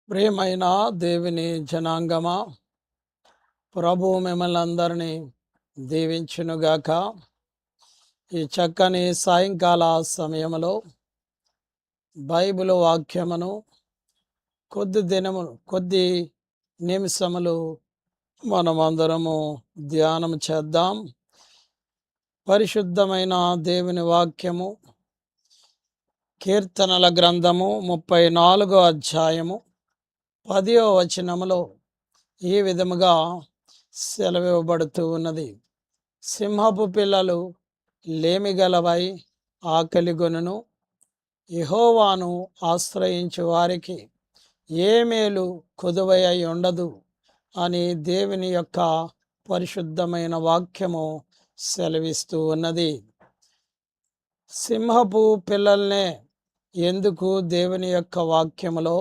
ప్రియమైన దేవుని జనాంగమా, ప్రభు మిమ్మల్ని అందరినీ దీవించునుగాక. ఈ చక్కని సాయంకాల సమయంలో బైబిల్ వాక్యమును కొద్ది నిమిషములు మనమందరము ధ్యానం చేద్దాం. పరిశుద్ధమైన దేవుని వాక్యము కీర్తనల గ్రంథము 34వ అధ్యాయము 10వ వచనములో ఈ విధముగా సెలవివ్వబడుతూ ఉన్నది. సింహపు పిల్లలు లేమిగలవై ఆకలిగొనును, యెహోవాను ఆశ్రయించు వారికి ఏ మేలు కొదువై ఉండదు అని దేవుని యొక్క పరిశుద్ధమైన వాక్యము సెలవిస్తూ ఉన్నది. సింహపు పిల్లల్నే ఎందుకు దేవుని యొక్క వాక్యములో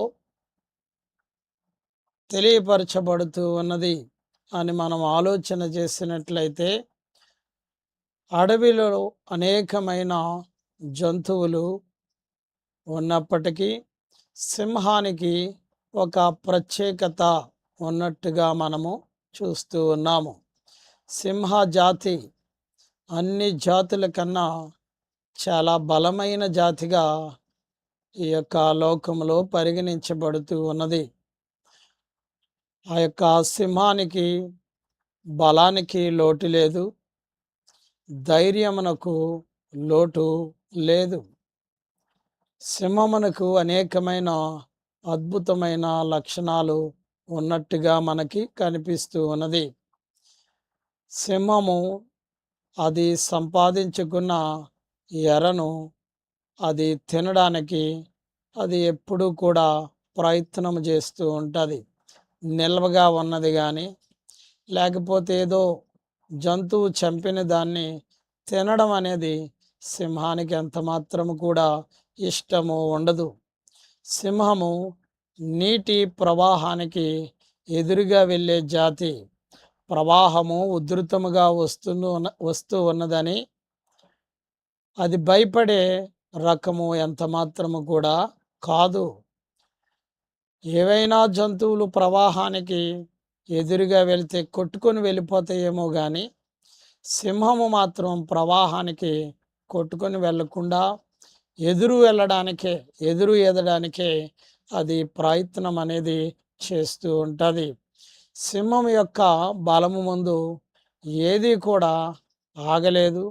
తెలియపరచబడుతూ ఉన్నది అని మనం ఆలోచన చేసినట్లయితే, అడవిలో అనేకమైన జంతువులు ఉన్నప్పటికీ సింహానికి ఒక ప్రత్యేకత ఉన్నట్టుగా మనము చూస్తూ ఉన్నాము. సింహ జాతి అన్ని జాతుల కన్నా చాలా బలమైన జాతిగా ఈ యొక్క లోకంలో పరిగణించబడుతూ ఉన్నది. ఆ యొక్క సింహానికి బలానికి లోటు లేదు, ధైర్యమునకు లోటు లేదు. సింహమునకు అనేకమైన అద్భుతమైన లక్షణాలు ఉన్నట్టుగా మనకి కనిపిస్తూ ఉన్నది. సింహము అది సంపాదించుకున్న ఎరను అది తినడానికి అది ఎప్పుడూ కూడా ప్రయత్నం చేస్తూ ఉంటుంది. నిల్వగా ఉన్నది కానీ, లేకపోతే ఏదో జంతువు చంపిన దాన్ని తినడం అనేది సింహానికి ఎంత మాత్రము కూడా ఇష్టము ఉండదు. సింహము నీటి ప్రవాహానికి ఎదురుగా వెళ్ళే జాతి. ప్రవాహము ఉధృతముగా వస్తూ ఉన్నదని అది భయపడే రకము ఎంత మాత్రము కూడా కాదు. ఏవైనా జంతువులు ప్రవాహానికి ఎదురుగా వెళితే కొట్టుకొని వెళ్ళిపోతాయేమో కానీ, సింహము మాత్రం ప్రవాహానికి కొట్టుకొని వెళ్ళకుండా ఎదురు ఈదడానికే అది ప్రయత్నం అనేది చేస్తూ ఉంటుంది. సింహం యొక్క బలము ముందు ఏది కూడా ఆగలేదు,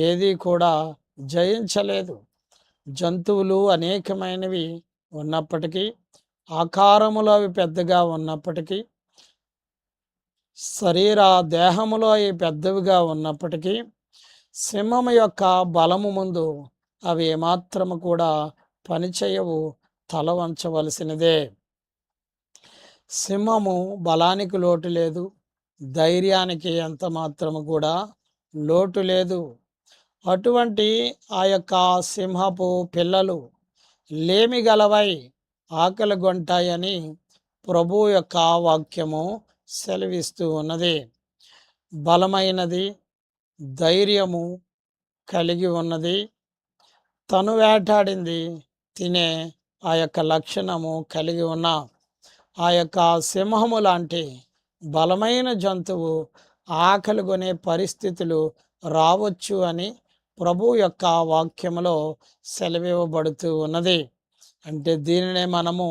ఏది కూడా జయించలేదు. జంతువులు అనేకమైనవి ఉన్నప్పటికీ, ఆకారములో అవి పెద్దగా ఉన్నప్పటికీ, దేహములో అవి పెద్దవిగా ఉన్నప్పటికీ, సింహము యొక్క బలము ముందు అవి ఏమాత్రము కూడా పనిచేయవు, తల వంచవలసినదే. సింహము బలానికి లోటు లేదు, ధైర్యానికి ఎంత మాత్రము కూడా లోటు లేదు. అటువంటి ఆ యొక్క సింహపు పిల్లలు లేమిగలవై ఆకలిగొంటాయని ప్రభు యొక్క వాక్యము సెలవిస్తూ ఉన్నది. బలమైనది, ధైర్యము కలిగి ఉన్నది, తను వేటాడింది తినే ఆ యొక్క లక్షణము కలిగి ఉన్న ఆ యొక్క సింహము లాంటి బలమైన జంతువు ఆకలిగొనే పరిస్థితులు రావచ్చు అని ప్రభు యొక్క వాక్యములో సెలవివ్వబడుతూ ఉన్నది. అంటే దీనినే మనము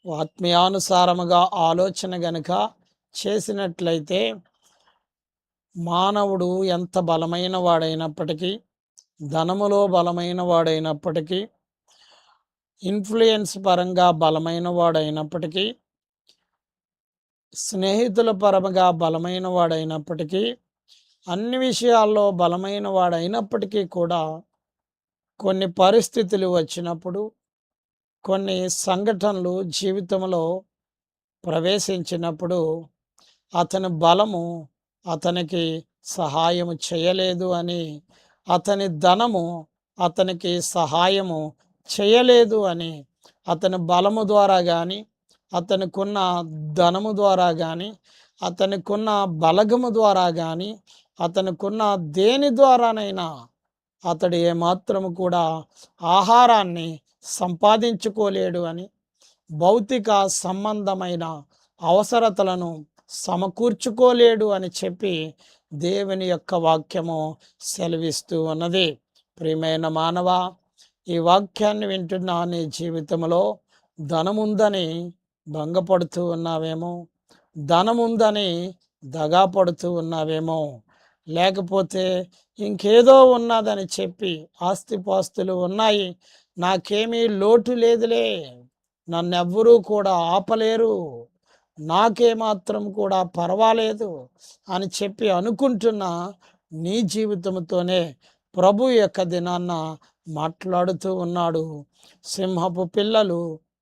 ఆత్మీయానుసారముగా ఆలోచన గనుక చేసినట్లయితే, మానవుడు ఎంత బలమైన వాడైనప్పటికీ, ధనములో బలమైన వాడైనప్పటికీ, ఇన్ఫ్లుయెన్స్ పరంగా బలమైన వాడైనప్పటికీ, స్నేహితుల పరంగా బలమైన వాడైనప్పటికీ, అన్ని విషయాల్లో బలమైన వాడైనప్పటికీ కూడా కొన్ని పరిస్థితులు వచ్చినప్పుడు, కొన్ని సంఘటనలు జీవితంలో ప్రవేశించినప్పుడు అతని బలము అతనికి సహాయము చేయలేదు అని, అతని ధనము అతనికి సహాయము చేయలేదు అని, అతని బలము ద్వారా కానీ, అతనికున్న ధనము ద్వారా కానీ, అతనికున్న బలగము ద్వారా కానీ, అతనికున్న దేని ద్వారానైనా అతడు ఏమాత్రము కూడా ఆహారాన్ని సంపాదించుకోలేడు అని భౌతిక సంబంధమైన అవసరతలను సమకూర్చుకోలేడు అని చెప్పి దేవుని యొక్క వాక్యము సెలవిస్తూ ఉన్నది. ప్రియమైన మానవ, ఈ వాక్యాన్ని వింటున్న నీ జీవితంలో ధనముందని భంగపడుతూ ఉన్నావేమో, ధనముందని దగా పడుతూ ఉన్నావేమో, లేకపోతే ఇంకేదో ఉన్నదని చెప్పి ఆస్తిపాస్తులు ఉన్నాయి, నాకేమీ లోటు లేదులే, నన్నెవ్వరూ కూడా ఆపలేరు, నాకేమాత్రం కూడా పర్వాలేదు అని చెప్పి అనుకుంటున్న నీ జీవితంతోనే ప్రభు యొక్క దినాన్న మాట్లాడుతూ ఉన్నాడు. సింహపు పిల్లలు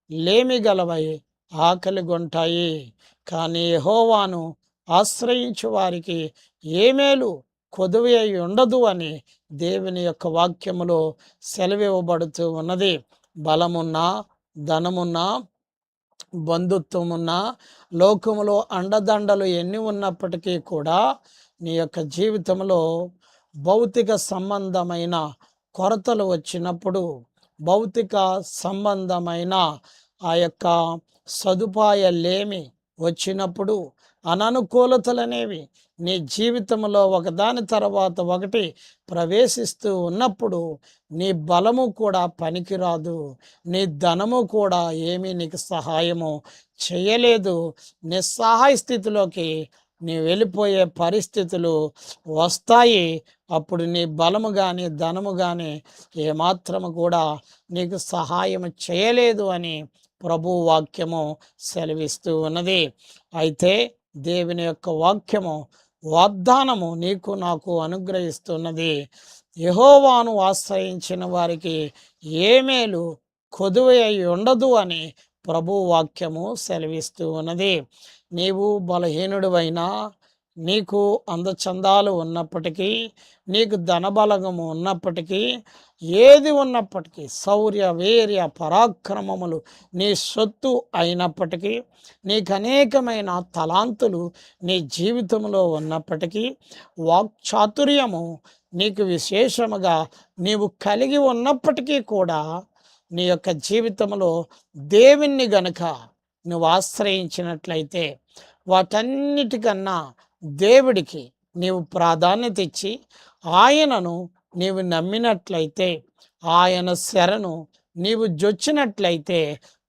లేమి గలవై ఆకలి గొంటాయి, కానీ యెహోవాను ఆశ్రయించు వారికి ఏ మేలు కొదువై ఉండదు అని దేవుని యొక్క వాక్యములో సెలవివ్వబడుతూ ఉన్నది. బలమున్నా, ధనమున్నా, బంధుత్వమున్నా, లోకములో అండదండలు ఎన్ని ఉన్నప్పటికీ కూడా నీ యొక్క జీవితంలో భౌతిక సంబంధమైన కొరతలు వచ్చినప్పుడు, భౌతిక సంబంధమైన ఆ యొక్క సదుపాయాలేమి వచ్చినప్పుడు, అననుకూలతలనేవి నీ జీవితంలో ఒకదాని తర్వాత ఒకటి ప్రవేశిస్తూ ఉన్నప్పుడు నీ బలము కూడా పనికిరాదు, నీ ధనము కూడా ఏమీ నీకు సహాయము చేయలేదు. నిస్సహాయ స్థితిలోకి నీ వెళ్ళిపోయే పరిస్థితులు వస్తాయి. అప్పుడు నీ బలము కానీ ధనము కానీ ఏమాత్రము కూడా నీకు సహాయం చేయలేదు అని ప్రభు వాక్యము సెలవిస్తూ ఉన్నది. అయితే దేవుని యొక్క వాక్యము వాగ్దానము నీకు నాకు అనుగ్రహిస్తున్నది. యెహోవాను ఆశ్రయించిన వారికి ఏ మేలు కొదువై ఉండదు అని ప్రభు వాక్యము సెలవిస్తూ ఉన్నది. నీవు బలహీనుడివైనా, నీకు అందచందాలు ఉన్నప్పటికీ, నీకు ధనబలగము ఉన్నప్పటికీ, ఏది ఉన్నప్పటికీ, శౌర్య వీర్య పరాక్రమములు నీ సొత్తు అయినప్పటికీ, నీకు అనేకమైన తలాంతులు నీ జీవితంలో ఉన్నప్పటికీ, వాక్చాతుర్యము నీకు విశేషముగా నీవు కలిగి ఉన్నప్పటికీ కూడా నీ యొక్క జీవితంలో దేవుణ్ణి గనుక నువ్వు ఆశ్రయించినట్లయితే, వాటన్నిటికన్నా దేవుడికి నీవు ప్రాధాన్యత ఇచ్చి ఆయనను నీవు నమ్మినట్లయితే, ఆయన శరణు నీవు జొచ్చినట్లయితే,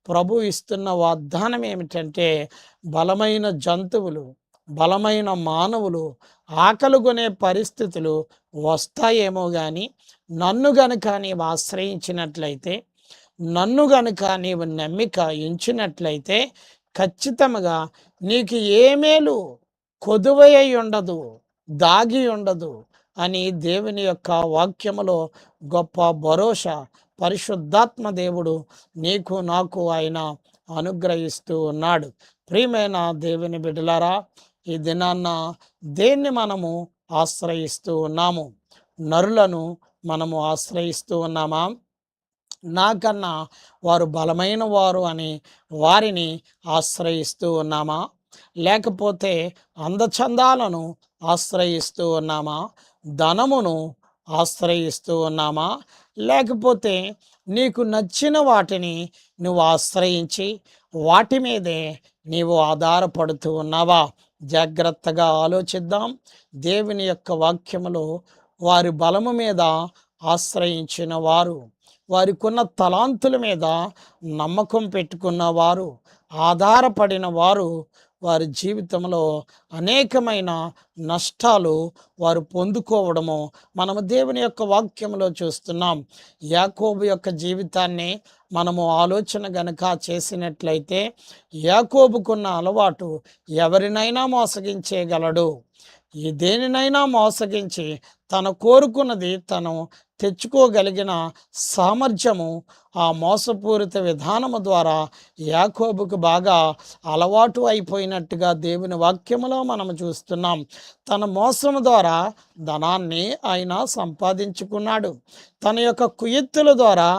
ప్రభు ఇస్తున్న వాగ్దానం ఏమిటంటే, బలమైన జంతువులు, బలమైన మానవులు ఆకలిగొనే పరిస్థితులు వస్తాయేమో కానీ, నన్ను గనుక నీవు ఆశ్రయించినట్లయితే, నన్ను గనుక నీవు నమ్మిక ఉంచినట్లయితే, ఖచ్చితంగా నీకు ఏ మేలు కొదువై ఉండదు, దాగి ఉండదు అని దేవుని యొక్క వాక్యములో గొప్ప భరోసా పరిశుద్ధాత్మ దేవుడు నీకు నాకు ఆయన అనుగ్రహిస్తూ ఉన్నాడు. ప్రియమైన దేవుని బిడ్డలారా, ఈ దినాన్న దేన్ని మనము ఆశ్రయిస్తూ ఉన్నాము? నరులను మనము ఆశ్రయిస్తూ ఉన్నామా? నాకన్నా వారు బలమైన వారు అని వారిని ఆశ్రయిస్తూ ఉన్నామా? లేకపోతే అందచందాలను ఆశ్రయిస్తూ ఉన్నామా? ధనమును ఆశ్రయిస్తూ ఉన్నామా? లేకపోతే నీకు నచ్చిన వాటిని నువ్వు ఆశ్రయించి వాటి మీదే నీవు ఆధారపడుతూ ఉన్నావా? జాగ్రత్తగా ఆలోచిద్దాం. దేవుని యొక్క వాక్యములో వారి బలము మీద ఆశ్రయించిన వారు, వారికున్న తలాంతుల మీద నమ్మకం పెట్టుకున్న వారు, ఆధారపడిన వారు, వారి జీవితంలో అనేకమైన నష్టాలు వారు పొందుకోవడము మనము దేవుని యొక్క వాక్యంలో చూస్తున్నాం. యాకోబు యొక్క జీవితాన్ని మనము ఆలోచన గనక చేసినట్లయితే, యాకోబుకున్న అలవాటు ఎవరినైనా మోసగించేయగలడు. ఈ దేనినైనా మోసగించి తను కోరుకున్నది తను తెచ్చుకోగలిగిన సామర్థ్యము ఆ మోసపూరిత విధానము ద్వారా యాకోబుకు బాగా అలవాటు అయిపోయినట్టుగా దేవుని వాక్యములో మనం చూస్తున్నాం. తన మోసము ద్వారా ధనాన్ని ఆయన సంపాదించుకున్నాడు. తన యొక్క కుయుక్తుల ద్వారా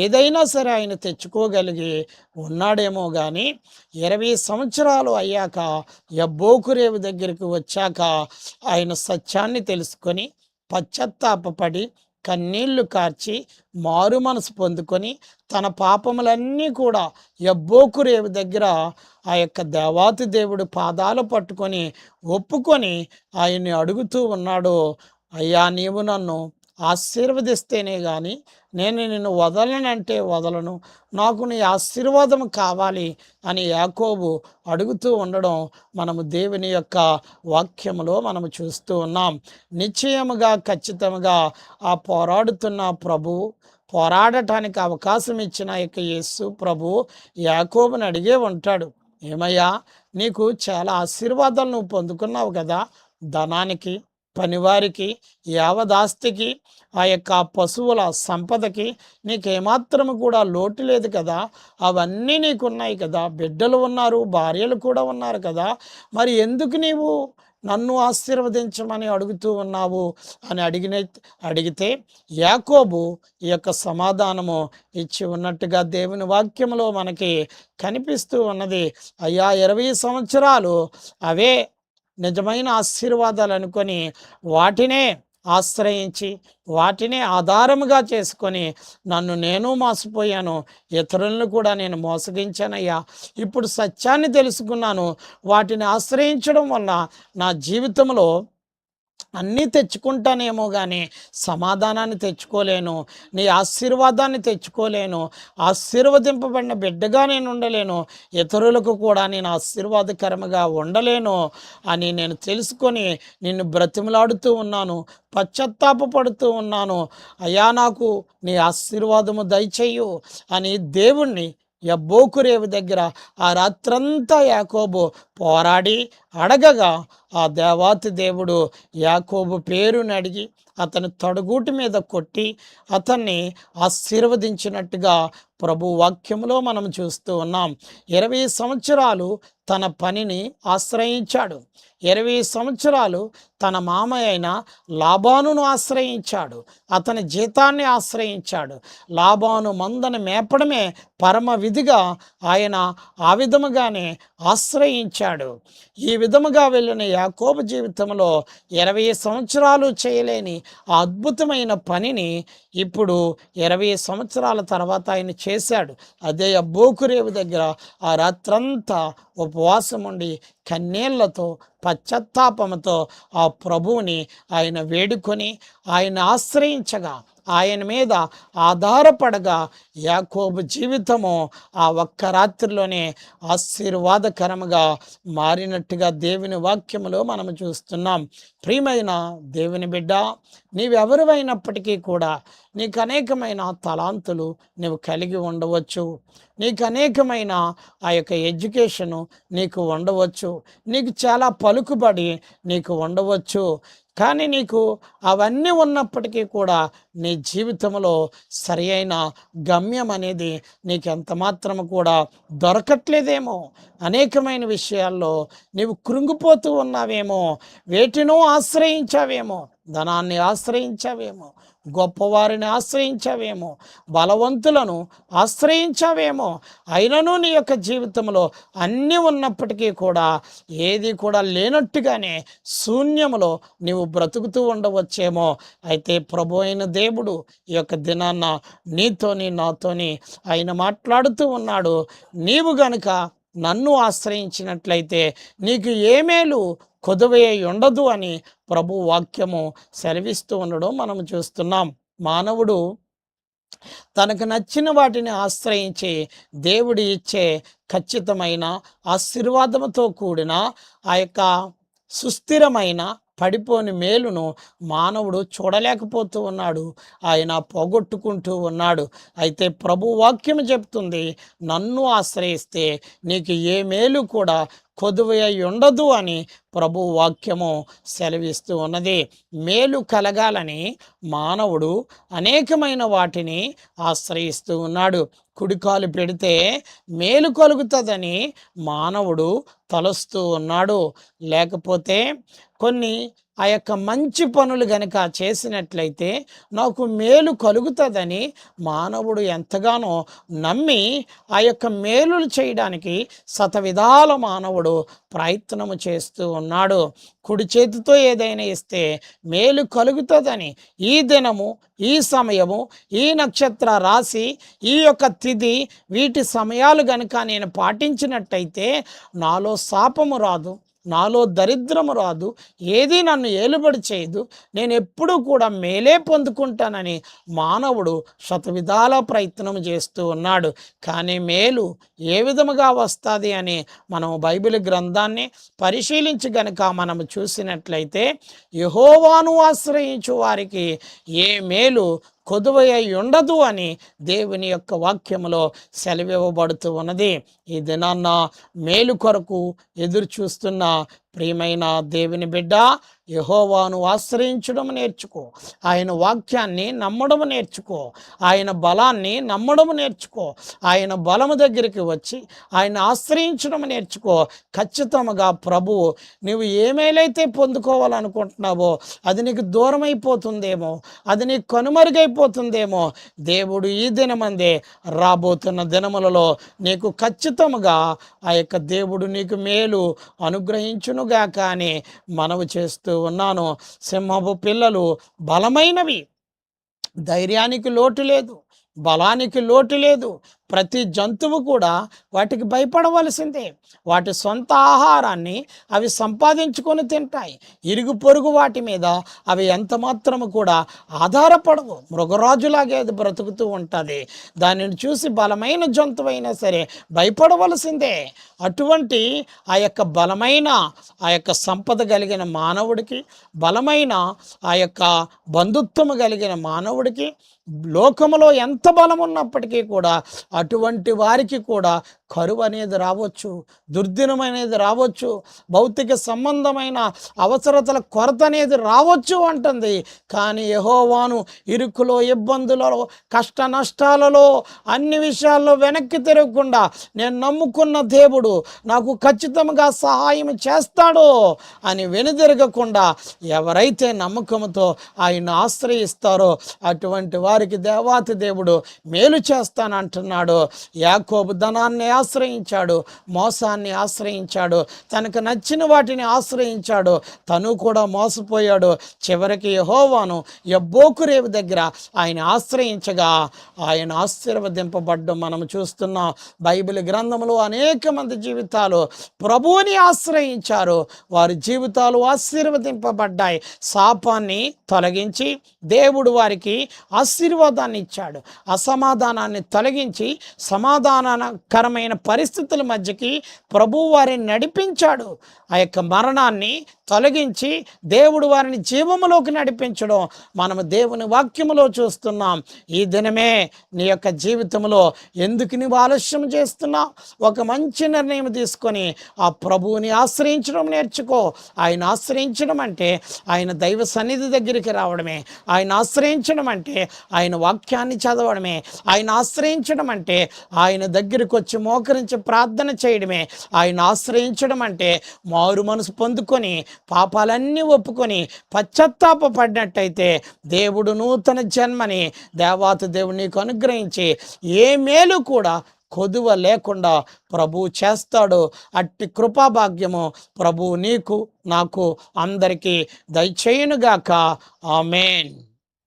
ఏదైనా సరే ఆయన తెచ్చుకోగలిగి ఉన్నాడేమో కానీ 20 సంవత్సరాలు అయ్యాక యబ్బోకు రేవు దగ్గరికి వచ్చాక ఆయన సత్యాన్ని తెలుసుకొని పశ్చాత్తాపపడి కన్నీళ్లు కార్చి మారు మనసు పొందుకొని తన పాపములన్నీ కూడా యబ్బోకు రేవు దగ్గర ఆ యొక్క దేవాతి దేవుడు పాదాలు పట్టుకొని ఒప్పుకొని ఆయన్ని అడుగుతూ ఉన్నాడు, అయ్యా నీవు నన్ను ఆశీర్వదిస్తేనే కానీ నేను నిన్ను వదలనంటే వదలను, నాకు నీ ఆశీర్వాదం కావాలి అని యాకోబు అడుగుతూ ఉండడం మనము దేవుని యొక్క వాక్యములో మనము చూస్తూ ఉన్నాం. నిశ్చయముగా ఖచ్చితంగా ఆ పోరాడుతున్న ప్రభువు, పోరాడటానికి అవకాశం ఇచ్చిన యొక్క యేసు ప్రభు యాకోబుని అడిగే ఉంటాడు, ఏమయ్యా నీకు చాలా ఆశీర్వాదాలు నువ్వు పొందుకున్నావు కదా, ధనానికి, పనివారికి, యావదాస్తికి, ఆ యొక్క పశువుల సంపదకి నీకేమాత్రము కూడా లోటు లేదు కదా, అవన్నీ నీకున్నాయి కదా, బిడ్డలు ఉన్నారు, భార్యలు కూడా ఉన్నారు కదా, మరి ఎందుకు నీవు నన్ను ఆశీర్వదించమని అడుగుతూ ఉన్నావు అని అడిగితే యాకోబు ఈ యొక్క సమాధానము ఇచ్చి ఉన్నట్టుగా దేవుని వాక్యములో మనకి కనిపిస్తూ ఉన్నది. అయ్యా 20 సంవత్సరాలు అవే నిజమైన ఆశీర్వాదాలు అనుకొని వాటినే ఆశ్రయించి వాటినే ఆధారముగా చేసుకొని నేను మోసపోయాను, ఇతరులను కూడా నేను మోసగించానయ్యా, ఇప్పుడు సత్యాన్ని తెలుసుకున్నాను, వాటిని ఆశ్రయించడం వల్ల నా జీవితంలో అన్నీ తెచ్చుకుంటానేమో కానీ సమాధానాన్ని తెచ్చుకోలేను, నీ ఆశీర్వాదాన్ని తెచ్చుకోలేను, ఆశీర్వదింపబడిన బిడ్డగా నేను ఉండలేను, ఇతరులకు కూడా నేను ఆశీర్వాదకరముగా ఉండలేను అని నేను తెలుసుకొని నిన్ను బ్రతిమలాడుతూ ఉన్నాను, పశ్చాత్తాపడుతూ ఉన్నాను. అయ్యా నాకు నీ ఆశీర్వాదము దయచేయు అని దేవుణ్ణి యబ్బోకు రేవు దగ్గర ఆ రాత్రంతా యాకోబు పోరాడి అడగగా ఆ దేవాతి దేవుడు యాకోబు పేరుని అడిగి అతని తొడగూటి మీద కొట్టి అతన్ని ఆశీర్వదించినట్టుగా ప్రభు వాక్యంలో మనం చూస్తూ ఉన్నాం. 20 సంవత్సరాలు తన పనిని ఆశ్రయించాడు, 20 సంవత్సరాలు తన మామయ్య అయిన లాబానును ఆశ్రయించాడు, అతని జీతాన్ని ఆశ్రయించాడు. లాబాను మందను మేపడమే పరమ విధిగా ఆయన ఆ విధముగానే ఆశ్రయించాడు. ఈ విధముగా వెళ్ళిన యాకోబు జీవితంలో 20 సంవత్సరాలు చేయలేని ఆ అద్భుతమైన పనిని ఇప్పుడు 20 సంవత్సరాల తర్వాత ఆయన చేశాడు. అదే యబ్బోకు రేవు దగ్గర ఆ రాత్రంతా ఉపవాసం ఉండి కన్నీళ్లతో పశ్చాత్తాపంతో ఆ ప్రభువుని ఆయన వేడుకొని ఆయన ఆశ్రయించగా ఆయన మీద ఆధారపడగా యాకోబు జీవితము ఆ ఒక్క రాత్రిలోనే ఆశీర్వాదకరముగా మారినట్టుగా దేవుని వాక్యములో మనం చూస్తున్నాం. ప్రియమైన దేవుని బిడ్డ, నీవెవరివైనప్పటికీ కూడా నీకు అనేకమైన తలాంతులు నువ్వు కలిగి ఉండవచ్చు, నీకు అనేకమైన ఆ యొక్క ఎడ్యుకేషను నీకు ఉండవచ్చు, నీకు చాలా పలుకుబడి నీకు ఉండవచ్చు. కానీ నీకు అవన్నీ ఉన్నప్పటికీ కూడా నీ జీవితంలో సరి అయిన గమ్యం అనేది నీకు ఎంత మాత్రము కూడా దొరకట్లేదేమో, అనేకమైన విషయాల్లో నీవు కృంగిపోతూ ఉన్నావేమో, వేటినో ఆశ్రయించావేమో, ధనాన్ని ఆశ్రయించావేమో, గొప్పవారిని ఆశ్రయించావేమో, బలవంతులను ఆశ్రయించావేమో, అయినను నీ యొక్క జీవితంలో అన్నీ ఉన్నప్పటికీ కూడా ఏది కూడా లేనట్టుగానే శూన్యములో నీవు బ్రతుకుతూ ఉండవచ్చేమో. అయితే ప్రభు అయిన దేవుడు ఈ యొక్క దినాన్న నీతోని నాతోని ఆయన మాట్లాడుతూ ఉన్నాడు. నీవు గనుక నన్ను ఆశ్రయించినట్లయితే నీకు ఏ మేలు కొదువే ఉండదు అని ప్రభు వాక్యము సెలవిస్తూ ఉండడం మనం చూస్తున్నాం. మానవుడు తనకు నచ్చిన వాటిని ఆశ్రయించి దేవుడు ఇచ్చే ఖచ్చితమైన ఆశీర్వాదముతో కూడిన ఆ యొక్క సుస్థిరమైన పడిపోని మేలును మానవుడు చూడలేకపోతూ ఉన్నాడు, ఆయన పోగొట్టుకుంటూ ఉన్నాడు. అయితే ప్రభు వాక్యం చెప్తుంది, నన్ను ఆశ్రయిస్తే నీకు ఏ మేలు కూడా కొదువై ఉండదు అని ప్రభు వాక్యము సెలవిస్తూ ఉన్నది. మేలు కలగాలని మానవుడు అనేకమైన వాటిని ఆశ్రయిస్తూ ఉన్నాడు. కుడికాలు పెడితే మేలు కలుగుతుందని మానవుడు తలస్తూ ఉన్నాడు. లేకపోతే కొన్ని ఆ యొక్క మంచి పనులు గనక చేసినట్లయితే నాకు మేలు కలుగుతుందని మానవుడు ఎంతగానో నమ్మి ఆ యొక్క మేలులు చేయడానికి శతవిధాల మానవుడు ప్రయత్నము చేస్తూ ఉన్నాడు. కుడి చేతితో ఏదైనా ఇస్తే మేలు కలుగుతుందని ఈ దినము, ఈ సమయము, ఈ నక్షత్ర రాశి, ఈ యొక్క తిథి, వీటి సమయాలు గనుక నేను పాటించినట్టయితే నాలో శాపము రాదు, నాలో దరిద్రము రాదు, ఏది నన్ను ఏలుబడి చేయదు, నేను ఎప్పుడూ కూడా మేలే పొందుకుంటానని మానవుడు శతవిధాల ప్రయత్నం చేస్తూ ఉన్నాడు. కానీ మేలు ఏ విధముగా వస్తుంది అని మనం బైబిల్ గ్రంథాన్ని పరిశీలించి గనుక మనం చూసినట్లయితే యెహోవాను ఆశ్రయించు వారికి ఏ మేలు కొదువై ఉండదు అని దేవుని యొక్క వాక్యములో సెలవివ్వబడుతూ ఉన్నది. ఈ దినాన్న మేలు కొరకు ఎదురు చూస్తున్న ప్రియమైన దేవుని బిడ్డ, యెహోవాను ఆశ్రయించడం నేర్చుకో, ఆయన వాక్యాన్ని నమ్మడం నేర్చుకో, ఆయన బలాన్ని నమ్మడం నేర్చుకో, ఆయన బలము దగ్గరికి వచ్చి ఆయన ఆశ్రయించడం నేర్చుకో. ఖచ్చితంగా ప్రభువు నువ్వు ఏమేలైతే పొందుకోవాలనుకుంటున్నావో అది నీకు దూరం అయిపోతుందేమో, అది నీకు కనుమరుగైపోతుందేమో, దేవుడు ఈ దినమందే రాబోతున్న దినములలో నీకు ఖచ్చితంగా ఆ యొక్క దేవుడు నీకు మేలు అనుగ్రహించునుగాక అని మనవి చేస్తూ ఉన్నాను. సింహపు పిల్లలు బలమైనవి, ధైర్యానికి లోటు లేదు, బలానికి లోటు లేదు. ప్రతి జంతువు కూడా వాటికి భయపడవలసిందే. వాటి సొంత ఆహారాన్ని అవి సంపాదించుకొని తింటాయి. ఇరుగు పొరుగు వాటి మీద అవి ఎంత మాత్రము కూడా ఆధారపడవు. మృగరాజులాగే అది బ్రతుకుతూ ఉంటుంది. దానిని చూసి బలమైన జంతువు అయినా సరే భయపడవలసిందే. అటువంటి ఆ యొక్క బలమైన ఆ యొక్క సంపద కలిగిన మానవుడికి, బలమైన ఆ యొక్క బంధుత్వము కలిగిన మానవుడికి లోకములో ఎంత బలం ఉన్నప్పటికీ కూడా అటువంటి వారికి కూడా కరువు అనేది రావచ్చు, దుర్దినం అనేది రావచ్చు, భౌతిక సంబంధమైన అవసరతల కొరత అనేది రావచ్చు అంటుంది. కానీ యెహోవాను ఇరుకులో, ఇబ్బందులలో, కష్ట నష్టాలలో, అన్ని విషయాల్లో వెనక్కి తిరగకుండా నేను నమ్ముకున్న దేవుడు నాకు ఖచ్చితంగా సహాయం చేస్తాడో అని వెనుదిరగకుండా ఎవరైతే నమ్మకంతో ఆయన ఆశ్రయిస్తారో అటువంటి వారికి దేవాతి దేవుడు మేలు చేస్తానంటున్నాడు. యాకోబు ధనాన్ని ఆశ్రయించాడు, మోసాన్ని ఆశ్రయించాడు, తనకు నచ్చిన వాటిని ఆశ్రయించాడు, తను కూడా మోసపోయాడు. చివరికి యెహోవాను యబ్బోకు రేవు దగ్గర ఆయన ఆశ్రయించగా ఆయన ఆశీర్వదింపబడ్డం మనం చూస్తున్నాం. బైబిల్ గ్రంథంలో అనేక మంది జీవితాలు ప్రభువుని ఆశ్రయించారు, వారి జీవితాలు ఆశీర్వదింపబడ్డాయి. శాపాన్ని తొలగించి దేవుడు వారికి ఆశీర్వాదాన్ని ఇచ్చాడు. అసమాధానాన్ని తొలగించి సమాధానకరమైన పరిస్థితుల మధ్యకి ప్రభువు వారిని నడిపించాడు. ఆ యొక్క మరణాన్ని తొలగించి దేవుడు వారిని జీవములోకి నడిపించడం మనము దేవుని వాక్యములో చూస్తున్నాం. ఈ దినమే నీ యొక్క జీవితంలో ఎందుకు నీవు ఆలస్యం చేస్తున్నావు? ఒక మంచి నిర్ణయం తీసుకొని ఆ ప్రభువుని ఆశ్రయించడం నేర్చుకో. ఆయన ఆశ్రయించడం అంటే ఆయన దైవ సన్నిధి దగ్గరికి రావడమే. ఆయన ఆశ్రయించడం అంటే ఆయన వాక్యాన్ని చదవడమే. ఆయన ఆశ్రయించడం అంటే ఆయన దగ్గరికి వచ్చి మోకరించి ప్రార్థన చేయడమే. ఆయన ఆశ్రయించడం అంటే మారు మనసు పొందుకొని పాపాలన్నీ ఒప్పుకొని పశ్చాత్తాపడినట్టయితే దేవుడు నూతన జన్మని దేవాతి దేవుడు నీకు అనుగ్రహించి ఏ మేలు కూడా కొదువ లేకుండా ప్రభువు చేస్తాడు. అట్టి కృపాభాగ్యము ప్రభువు నీకు, నాకు, అందరికీ దయచేయునుగాక. ఆమేన్.